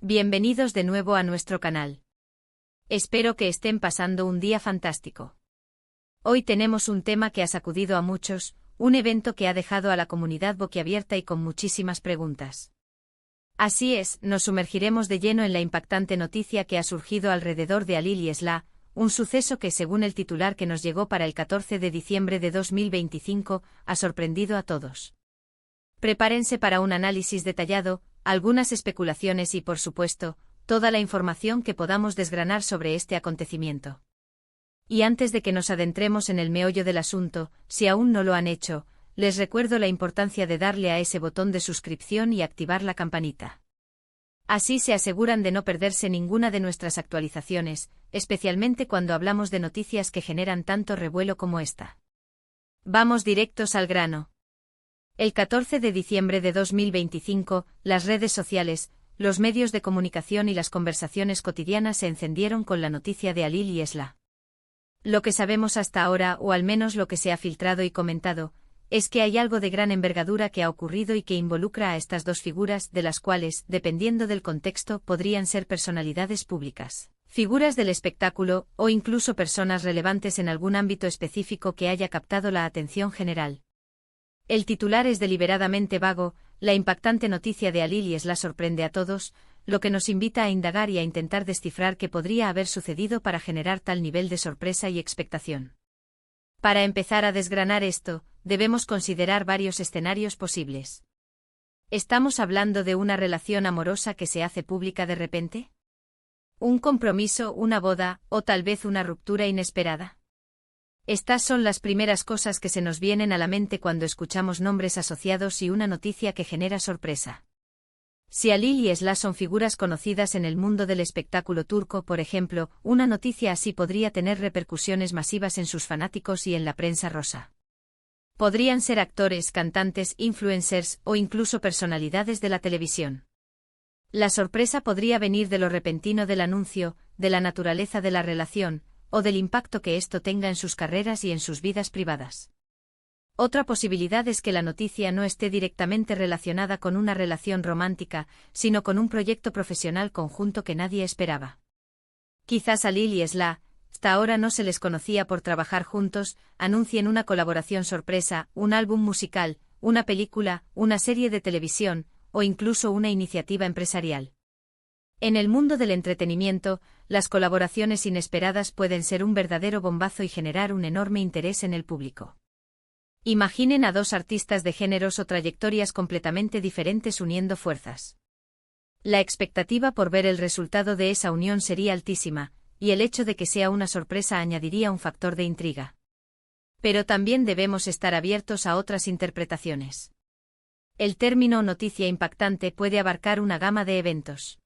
Bienvenidos de nuevo a nuestro canal. Espero que estén pasando un día fantástico. Hoy tenemos un tema que ha sacudido a muchos, un evento que ha dejado a la comunidad boquiabierta y con muchísimas preguntas. Así es, nos sumergiremos de lleno en la impactante noticia que ha surgido alrededor de Halil Islah, un suceso que, según el titular que nos llegó para el 14 de diciembre de 2025, ha sorprendido a todos. Prepárense para un análisis detallado, algunas especulaciones y, por supuesto, toda la información que podamos desgranar sobre este acontecimiento. Y antes de que nos adentremos en el meollo del asunto, si aún no lo han hecho, les recuerdo la importancia de darle a ese botón de suscripción y activar la campanita. Así se aseguran de no perderse ninguna de nuestras actualizaciones, especialmente cuando hablamos de noticias que generan tanto revuelo como esta. Vamos directos al grano. El 14 de diciembre de 2025, las redes sociales, los medios de comunicación y las conversaciones cotidianas se encendieron con la noticia de Halil Islah. Lo que sabemos hasta ahora, o al menos lo que se ha filtrado y comentado, es que hay algo de gran envergadura que ha ocurrido y que involucra a estas dos figuras, de las cuales, dependiendo del contexto, podrían ser personalidades públicas, figuras del espectáculo, o incluso personas relevantes en algún ámbito específico que haya captado la atención general. El titular es deliberadamente vago, la impactante noticia de Halil Islah sorprende a todos, lo que nos invita a indagar y a intentar descifrar qué podría haber sucedido para generar tal nivel de sorpresa y expectación. Para empezar a desgranar esto, debemos considerar varios escenarios posibles. ¿Estamos hablando de una relación amorosa que se hace pública de repente? ¿Un compromiso, una boda, o tal vez una ruptura inesperada? Estas son las primeras cosas que se nos vienen a la mente cuando escuchamos nombres asociados y una noticia que genera sorpresa. Si Halil Islah son figuras conocidas en el mundo del espectáculo turco, por ejemplo, una noticia así podría tener repercusiones masivas en sus fanáticos y en la prensa rosa. Podrían ser actores, cantantes, influencers o incluso personalidades de la televisión. La sorpresa podría venir de lo repentino del anuncio, de la naturaleza de la relación, o del impacto que esto tenga en sus carreras y en sus vidas privadas. Otra posibilidad es que la noticia no esté directamente relacionada con una relación romántica, sino con un proyecto profesional conjunto que nadie esperaba. Quizás Halil Islah, hasta ahora no se les conocía por trabajar juntos, anuncien una colaboración sorpresa, un álbum musical, una película, una serie de televisión, o incluso una iniciativa empresarial. En el mundo del entretenimiento, las colaboraciones inesperadas pueden ser un verdadero bombazo y generar un enorme interés en el público. Imaginen a dos artistas de géneros o trayectorias completamente diferentes uniendo fuerzas. La expectativa por ver el resultado de esa unión sería altísima, y el hecho de que sea una sorpresa añadiría un factor de intriga. Pero también debemos estar abiertos a otras interpretaciones. El término noticia impactante puede abarcar una gama de eventos.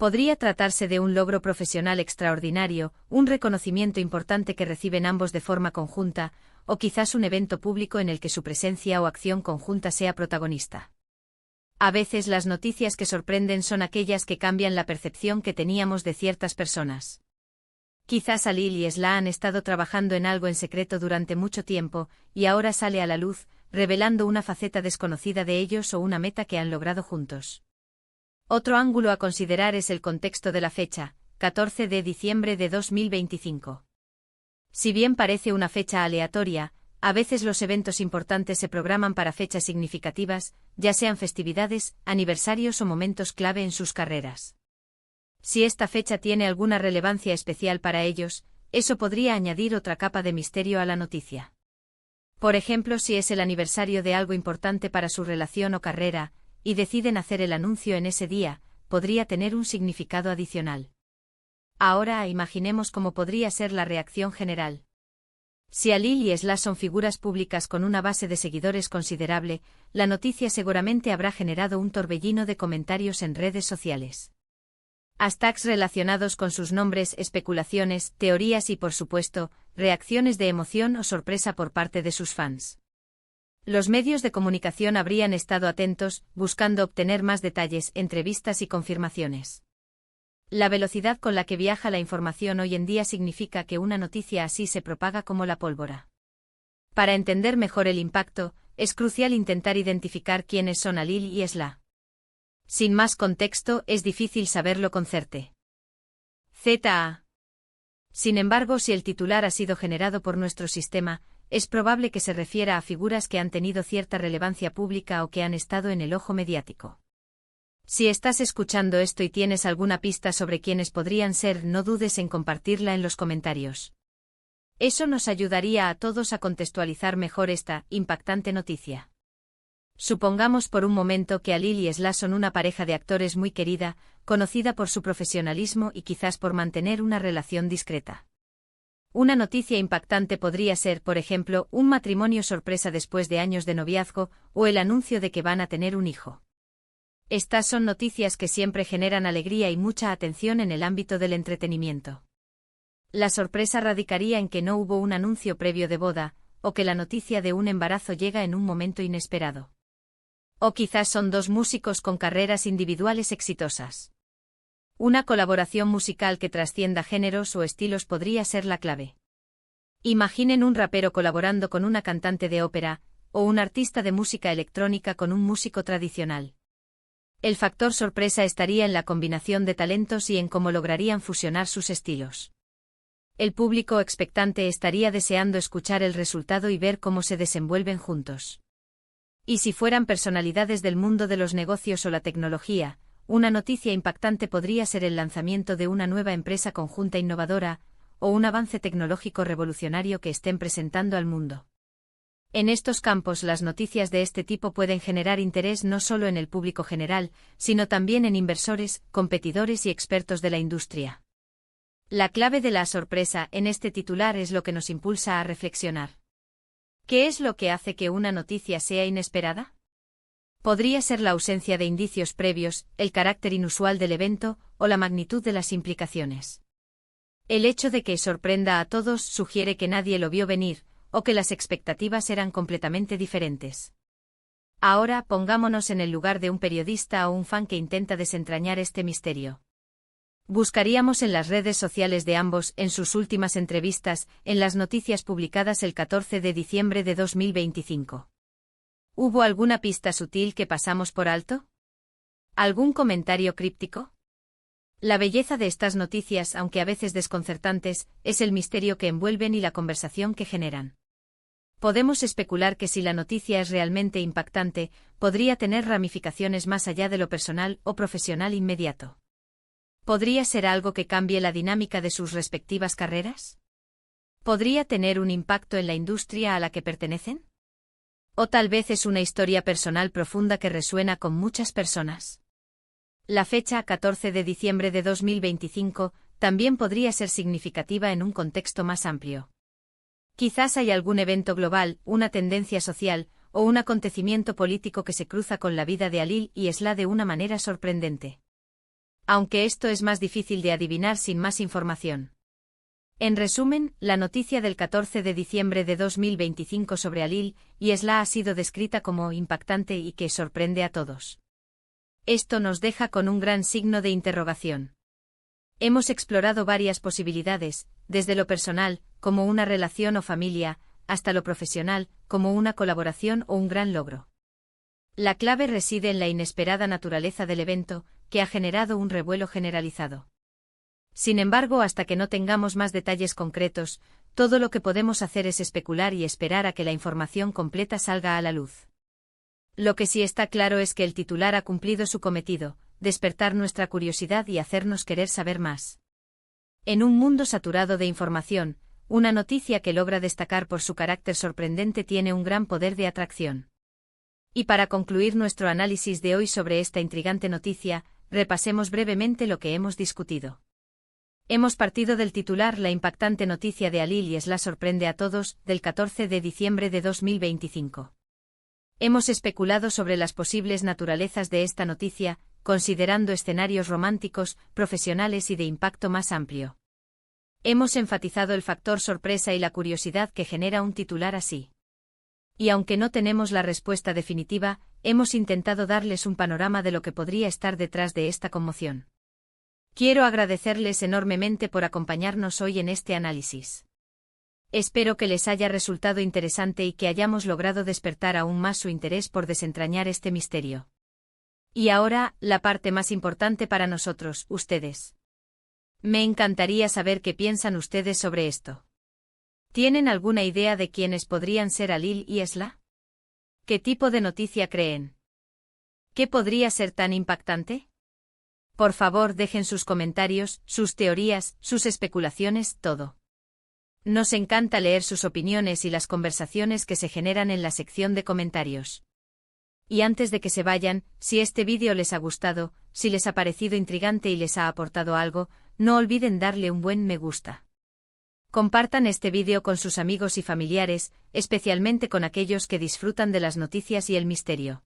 Podría tratarse de un logro profesional extraordinario, un reconocimiento importante que reciben ambos de forma conjunta, o quizás un evento público en el que su presencia o acción conjunta sea protagonista. A veces las noticias que sorprenden son aquellas que cambian la percepción que teníamos de ciertas personas. Quizás Halil Islah han estado trabajando en algo en secreto durante mucho tiempo, y ahora sale a la luz, revelando una faceta desconocida de ellos o una meta que han logrado juntos. Otro ángulo a considerar es el contexto de la fecha, 14 de diciembre de 2025. Si bien parece una fecha aleatoria, a veces los eventos importantes se programan para fechas significativas, ya sean festividades, aniversarios o momentos clave en sus carreras. Si esta fecha tiene alguna relevancia especial para ellos, eso podría añadir otra capa de misterio a la noticia. Por ejemplo, si es el aniversario de algo importante para su relación o carrera, y deciden hacer el anuncio en ese día, podría tener un significado adicional. Ahora imaginemos cómo podría ser la reacción general. Si Halil Islah son figuras públicas con una base de seguidores considerable, la noticia seguramente habrá generado un torbellino de comentarios en redes sociales. Hashtags relacionados con sus nombres, especulaciones, teorías y, por supuesto, reacciones de emoción o sorpresa por parte de sus fans. Los medios de comunicación habrían estado atentos, buscando obtener más detalles, entrevistas y confirmaciones. La velocidad con la que viaja la información hoy en día significa que una noticia así se propaga como la pólvora. Para entender mejor el impacto, es crucial intentar identificar quiénes son Halil Islah. Sin más contexto, es difícil saberlo con certeza. Sin embargo, si el titular ha sido generado por nuestro sistema, es probable que se refiera a figuras que han tenido cierta relevancia pública o que han estado en el ojo mediático. Si estás escuchando esto y tienes alguna pista sobre quiénes podrían ser, no dudes en compartirla en los comentarios. Eso nos ayudaría a todos a contextualizar mejor esta impactante noticia. Supongamos por un momento que Alil y Esla son una pareja de actores muy querida, conocida por su profesionalismo y quizás por mantener una relación discreta. Una noticia impactante podría ser, por ejemplo, un matrimonio sorpresa después de años de noviazgo, o el anuncio de que van a tener un hijo. Estas son noticias que siempre generan alegría y mucha atención en el ámbito del entretenimiento. La sorpresa radicaría en que no hubo un anuncio previo de boda, o que la noticia de un embarazo llega en un momento inesperado. O quizás son dos músicos con carreras individuales exitosas. Una colaboración musical que trascienda géneros o estilos podría ser la clave. Imaginen un rapero colaborando con una cantante de ópera, o un artista de música electrónica con un músico tradicional. El factor sorpresa estaría en la combinación de talentos y en cómo lograrían fusionar sus estilos. El público expectante estaría deseando escuchar el resultado y ver cómo se desenvuelven juntos. Y si fueran personalidades del mundo de los negocios o la tecnología, una noticia impactante podría ser el lanzamiento de una nueva empresa conjunta innovadora, o un avance tecnológico revolucionario que estén presentando al mundo. En estos campos, las noticias de este tipo pueden generar interés no solo en el público general, sino también en inversores, competidores y expertos de la industria. La clave de la sorpresa en este titular es lo que nos impulsa a reflexionar. ¿Qué es lo que hace que una noticia sea inesperada? Podría ser la ausencia de indicios previos, el carácter inusual del evento, o la magnitud de las implicaciones. El hecho de que sorprenda a todos sugiere que nadie lo vio venir, o que las expectativas eran completamente diferentes. Ahora pongámonos en el lugar de un periodista o un fan que intenta desentrañar este misterio. Buscaríamos en las redes sociales de ambos, en sus últimas entrevistas, en las noticias publicadas el 14 de diciembre de 2025. ¿Hubo alguna pista sutil que pasamos por alto? ¿Algún comentario críptico? La belleza de estas noticias, aunque a veces desconcertantes, es el misterio que envuelven y la conversación que generan. Podemos especular que si la noticia es realmente impactante, podría tener ramificaciones más allá de lo personal o profesional inmediato. ¿Podría ser algo que cambie la dinámica de sus respectivas carreras? ¿Podría tener un impacto en la industria a la que pertenecen? ¿O tal vez es una historia personal profunda que resuena con muchas personas? La fecha 14 de diciembre de 2025 también podría ser significativa en un contexto más amplio. Quizás hay algún evento global, una tendencia social, o un acontecimiento político que se cruza con la vida de Alil y Esla de una manera sorprendente. Aunque esto es más difícil de adivinar sin más información. En resumen, la noticia del 14 de diciembre de 2025 sobre Alil y Esla ha sido descrita como impactante y que sorprende a todos. Esto nos deja con un gran signo de interrogación. Hemos explorado varias posibilidades, desde lo personal, como una relación o familia, hasta lo profesional, como una colaboración o un gran logro. La clave reside en la inesperada naturaleza del evento, que ha generado un revuelo generalizado. Sin embargo, hasta que no tengamos más detalles concretos, todo lo que podemos hacer es especular y esperar a que la información completa salga a la luz. Lo que sí está claro es que el titular ha cumplido su cometido, despertar nuestra curiosidad y hacernos querer saber más. En un mundo saturado de información, una noticia que logra destacar por su carácter sorprendente tiene un gran poder de atracción. Y para concluir nuestro análisis de hoy sobre esta intrigante noticia, repasemos brevemente lo que hemos discutido. Hemos partido del titular La impactante noticia de Alil y Esla sorprende a todos, del 14 de diciembre de 2025. Hemos especulado sobre las posibles naturalezas de esta noticia, considerando escenarios románticos, profesionales y de impacto más amplio. Hemos enfatizado el factor sorpresa y la curiosidad que genera un titular así. Y aunque no tenemos la respuesta definitiva, hemos intentado darles un panorama de lo que podría estar detrás de esta conmoción. Quiero agradecerles enormemente por acompañarnos hoy en este análisis. Espero que les haya resultado interesante y que hayamos logrado despertar aún más su interés por desentrañar este misterio. Y ahora, la parte más importante para nosotros, ustedes. Me encantaría saber qué piensan ustedes sobre esto. ¿Tienen alguna idea de quiénes podrían ser Alil y Esla? ¿Qué tipo de noticia creen? ¿Qué podría ser tan impactante? Por favor, dejen sus comentarios, sus teorías, sus especulaciones, todo. Nos encanta leer sus opiniones y las conversaciones que se generan en la sección de comentarios. Y antes de que se vayan, si este vídeo les ha gustado, si les ha parecido intrigante y les ha aportado algo, no olviden darle un buen me gusta. Compartan este vídeo con sus amigos y familiares, especialmente con aquellos que disfrutan de las noticias y el misterio.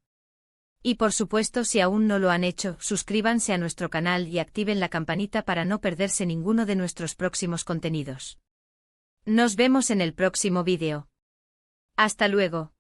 Y por supuesto, si aún no lo han hecho, suscríbanse a nuestro canal y activen la campanita para no perderse ninguno de nuestros próximos contenidos. Nos vemos en el próximo vídeo. Hasta luego.